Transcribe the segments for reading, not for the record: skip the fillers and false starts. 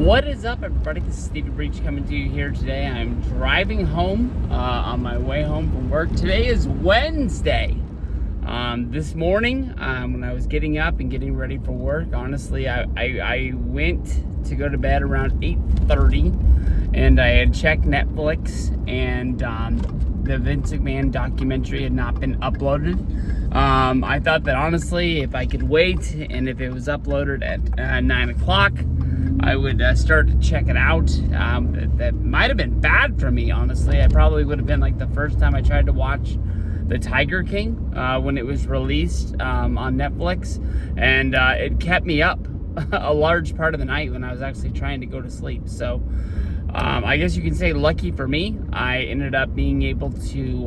What is up, everybody? This is Stevie Breach coming to you here today. I'm driving home on my way home from work. Today is Wednesday. This morning, when I was getting up and getting ready for work, honestly, I went to go to bed around 8:30, and I had checked Netflix, and the Vince McMahon documentary had not been uploaded. I thought that honestly, if I could wait, and if it was uploaded at 9 o'clock, I would start to check it out. That might have been bad for me, honestly. I probably would have been like the first time I tried to watch The Tiger King when it was released on Netflix, and it kept me up a large part of the night when I was actually trying to go to sleep. So I guess you can say lucky for me, I ended up being able to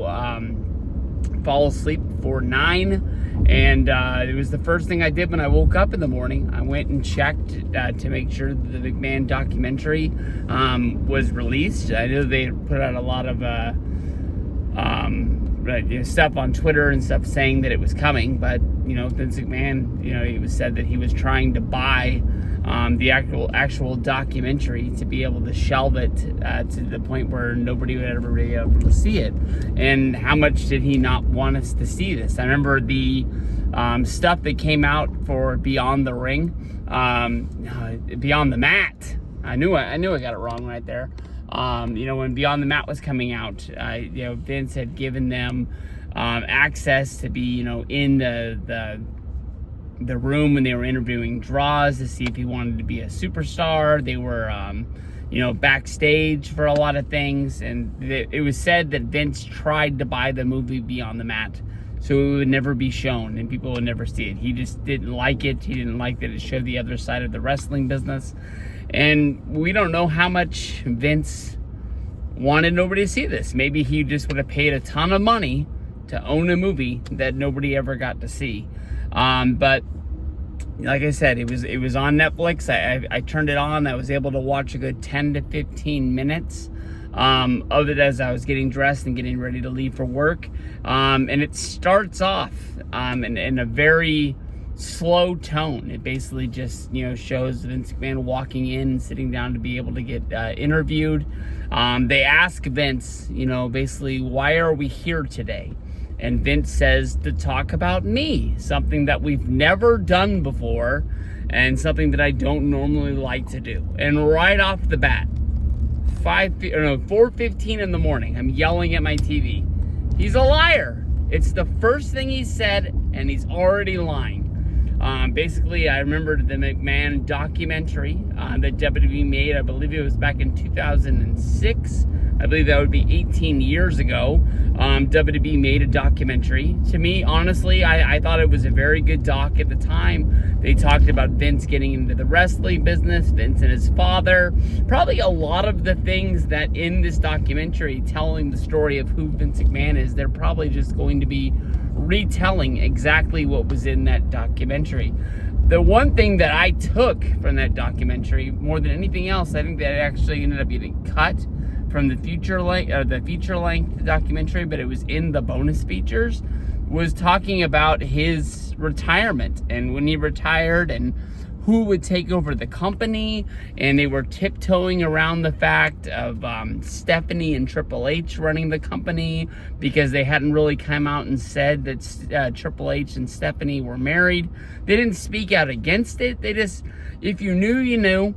fall asleep before 9. And it was the first thing I did when I woke up in the morning. I went and checked to make sure that the McMahon documentary was released. I know they put out a lot of stuff on Twitter and stuff saying that it was coming, but Vince McMahon, it was said that he was trying to buy the actual documentary to be able to shelve it to the point where nobody would ever be able to see it. And how much did he not want us to see this? I remember the stuff that came out for Beyond the Ring, Beyond the Mat. I knew I got it wrong right there. When Beyond the Mat was coming out, Vince had given them access to be, in the room when they were interviewing draws to see if he wanted to be a superstar. They were, backstage for a lot of things, and it was said that Vince tried to buy the movie Beyond the Mat so it would never be shown and people would never see it. He just didn't like it. He didn't like that it showed the other side of the wrestling business. And we don't know how much Vince wanted nobody to see this. Maybe he just would have paid a ton of money to own a movie that nobody ever got to see. But like I said, it was on Netflix. I turned it on. I was able to watch a good 10 to 15 minutes of it as I was getting dressed and getting ready to leave for work. And it starts off in a very slow tone. It basically just shows Vince McMahon walking in and sitting down to be able to get interviewed. They ask Vince, basically, why are we here today? And Vince says, to talk about me, something that we've never done before and something that I don't normally like to do. And right off the bat, 4:15 in the morning, I'm yelling at my TV. He's a liar. It's the first thing he said, and he's already lying. Basically, I remember the McMahon documentary that WWE made. I believe it was back in 2006. I believe that would be 18 years ago. WWE made a documentary. To me, honestly, I thought it was a very good doc at the time. They talked about Vince getting into the wrestling business, Vince and his father. Probably a lot of the things that in this documentary, telling the story of who Vince McMahon is, they're probably just going to be retelling exactly what was in that documentary. The one thing that I took from that documentary, more than anything else, I think that it actually ended up getting cut from the feature length documentary, but it was in the bonus features, was talking about his retirement and when he retired and who would take over the company. And they were tiptoeing around the fact of Stephanie and Triple H running the company because they hadn't really come out and said that Triple H and Stephanie were married. They didn't speak out against it. They just, if you knew, you knew.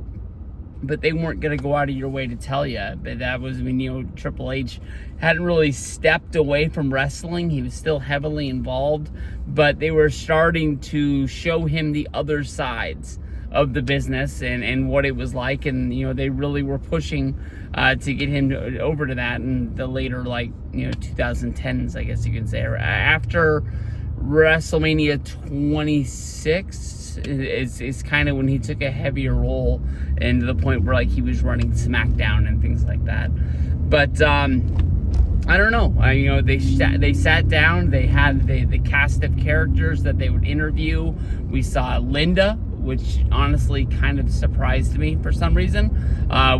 But they weren't going to go out of your way to tell you. But that was when, Triple H hadn't really stepped away from wrestling. He was still heavily involved. But they were starting to show him the other sides of the business and what it was like. And, they really were pushing to get him over to that in the later, 2010s, I guess you can say. After WrestleMania 26 is kind of when he took a heavier role, and to the point where he was running SmackDown and things like that. But I don't know. They sat down. They had the cast of characters that they would interview. We saw Linda, which honestly kind of surprised me for some reason.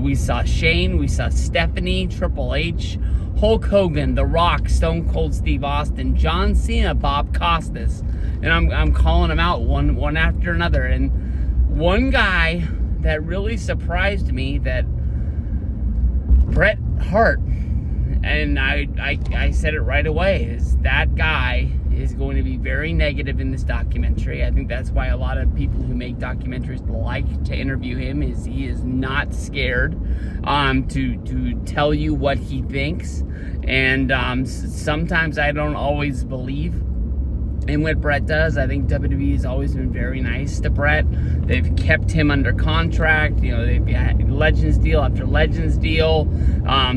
We saw Shane. We saw Stephanie, Triple H, Hulk Hogan, The Rock, Stone Cold Steve Austin, John Cena, Bob Costas. And I'm calling them out one after another. And one guy that really surprised me, that Bret Hart, and I said it right away, is that guy is going to be very negative in this documentary. I think that's why a lot of people who make documentaries like to interview him, is he is not scared to tell you what he thinks. And sometimes I don't always believe in what Bret does. I think WWE has always been very nice to Bret. They've kept him under contract. You know, they've had Legends deal after Legends deal.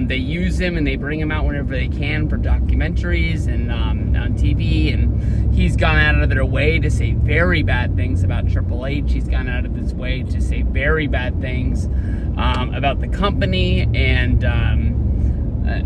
They use him and they bring him out whenever they can for documentaries and on TV. And he's gone out of their way to say very bad things about Triple H. He's gone out of his way to say very bad things about the company. And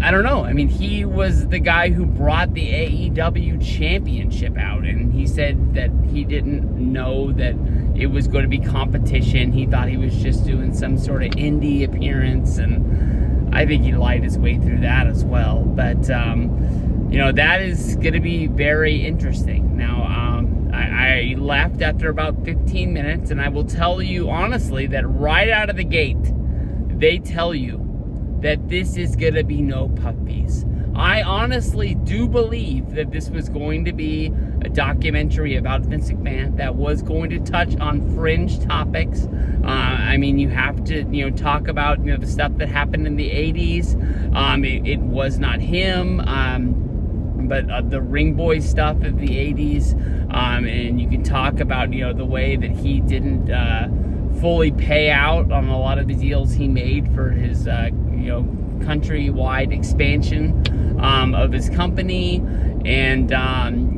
I don't know. I mean, he was the guy who brought the AEW championship out, and he said that he didn't know that it was going to be competition. He thought he was just doing some sort of indie appearance, and I think he lied his way through that as well. But, you know, that is going to be very interesting. Now, I left after about 15 minutes, and I will tell you honestly that right out of the gate, they tell you that this is going to be no puff piece. I honestly do believe that this was going to be a documentary about Vince McMahon that was going to touch on fringe topics. I mean, you have to, you know, talk about, you know, the stuff that happened in the 80s. It was not him, but the Ring Boy stuff of the 80s. And you can talk about, you know, the way that he didn't fully pay out on a lot of the deals he made for his you know, countrywide expansion of his company, and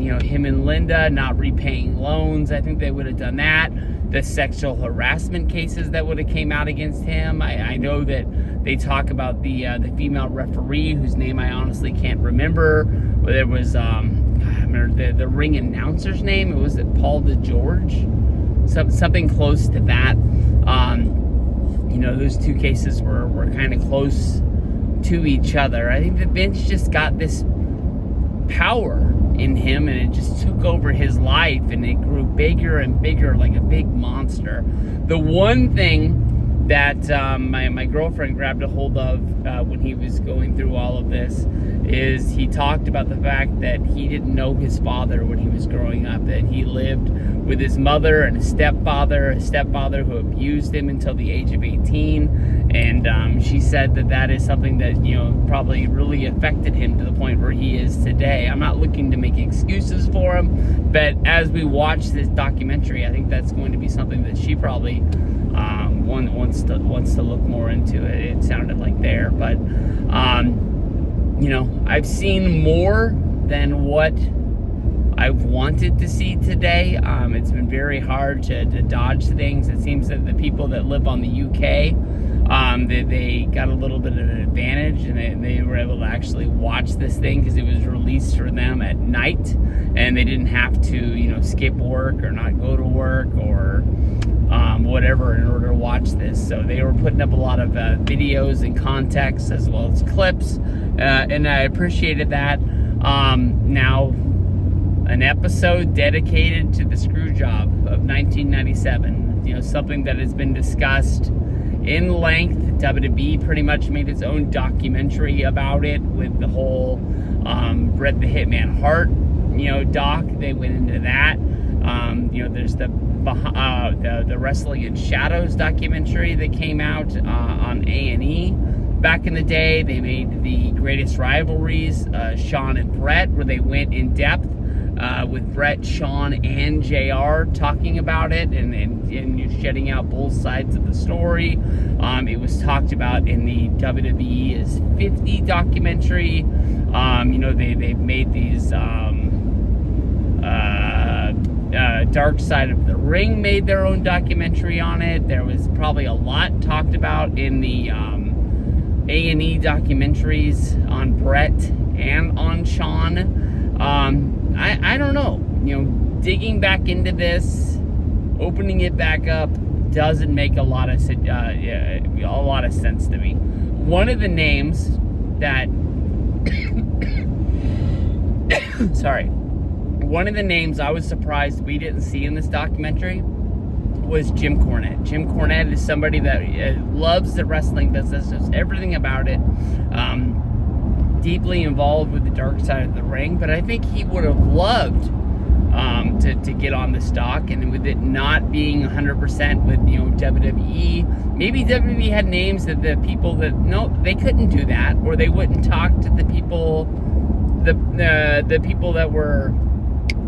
you know, him and Linda not repaying loans. I think they would have done that. The sexual harassment cases that would have came out against him. I know that they talk about the female referee whose name I honestly can't remember. But there was I remember the ring announcer's name. It was Paul DeGeorge, something close to that. You know, those two cases were kind of close to each other. I think that Vince just got this power in him, and it just took over his life, and it grew bigger and bigger like a big monster. The one thing that my girlfriend grabbed a hold of when he was going through all of this is he talked about the fact that he didn't know his father when he was growing up, that he lived with his mother and a stepfather who abused him until the age of 18. And she said that is something that, you know, probably really affected him to the point where he is today. I'm not looking to make excuses for him, but as we watch this documentary, I think that's going to be something that she probably wants to look more into. It sounded like there, but you know, I've seen more than what I've wanted to see today. It's been very hard to dodge things. It seems that the people that live on the UK, they got a little bit of an advantage, and they were able to actually watch this thing because it was released for them at night, and they didn't have to, you know, skip work or not go to work or whatever in order to watch this. So they were putting up a lot of videos and context as well as clips, and I appreciated that. Now, an episode dedicated to the screw job of 1997, you know, something that has been discussed in length. WWE pretty much made its own documentary about it with the whole Bret the Hitman Hart, you know, doc. They went into that. You know, there's the Wrestling in Shadows documentary that came out on A&E back in the day. They made the Greatest Rivalries, Shawn and Bret, where they went in depth with Bret, Shawn, and JR talking about it and shedding out both sides of the story. It was talked about in the WWE is 50 documentary. You know, they've made these Dark Side of the Ring made their own documentary on it. There was probably a lot talked about in the A&E documentaries on Bret and on Shawn. I don't know. You know, digging back into this, opening it back up doesn't make a lot of sense to me. One of the names that one of the names I was surprised we didn't see in this documentary was Jim Cornette. Jim Cornette is somebody that loves the wrestling business, knows everything about it, deeply involved with the dark side of the ring, but I think he would have loved to get on the stock, and with it not being 100% with WWE, maybe WWE had names that the people that they couldn't do that, or they wouldn't talk to the people, the people that were.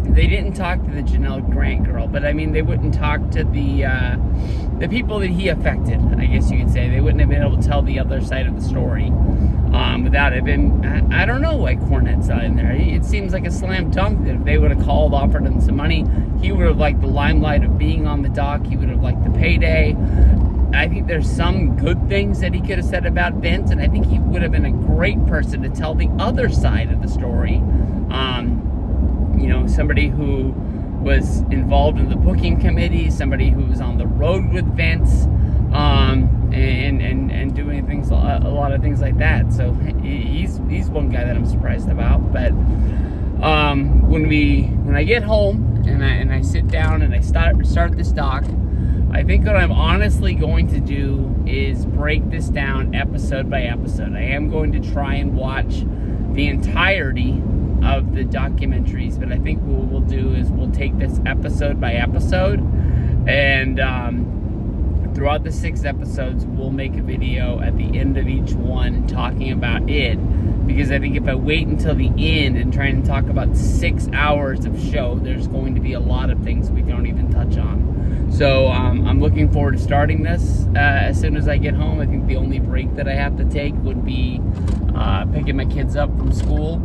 They didn't talk to the Janelle Grant girl, but I mean, they wouldn't talk to the people that he affected, I guess you could say. They wouldn't have been able to tell the other side of the story without it been, I don't know why Cornette's not in there. It seems like a slam dunk that if they would have called, offered him some money, he would have liked the limelight of being on the dock. He would have liked the payday. I think there's some good things that he could have said about Vince, and I think he would have been a great person to tell the other side of the story. Somebody who was involved in the booking committee, somebody who was on the road with Vince, and doing things, a lot of things like that. So he's one guy that I'm surprised about. But when I get home and I sit down and I start this doc, I think what I'm honestly going to do is break this down episode by episode. I am going to try and watch the entirety of the documentaries, but I think what we'll do is we'll take this episode by episode, and throughout the 6 episodes we'll make a video at the end of each one talking about it, because I think if I wait until the end and try and talk about 6 hours of show, there's going to be a lot of things we don't even touch on. So I'm looking forward to starting this as soon as I get home. I think the only break that I have to take would be picking my kids up from school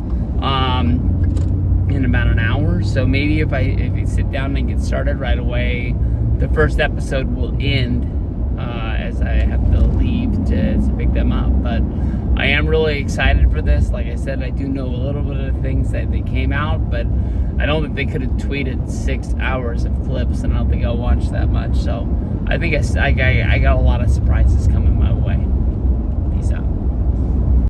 in about an hour. So maybe if I sit down and get started right away, the first episode will end as I have to leave to pick them up. But I am really excited for this. Like I said, I do know a little bit of the things that they came out, but I don't think they could have tweeted 6 hours of clips, and I don't think I'll watch that much. So I think I got a lot of surprises coming my way.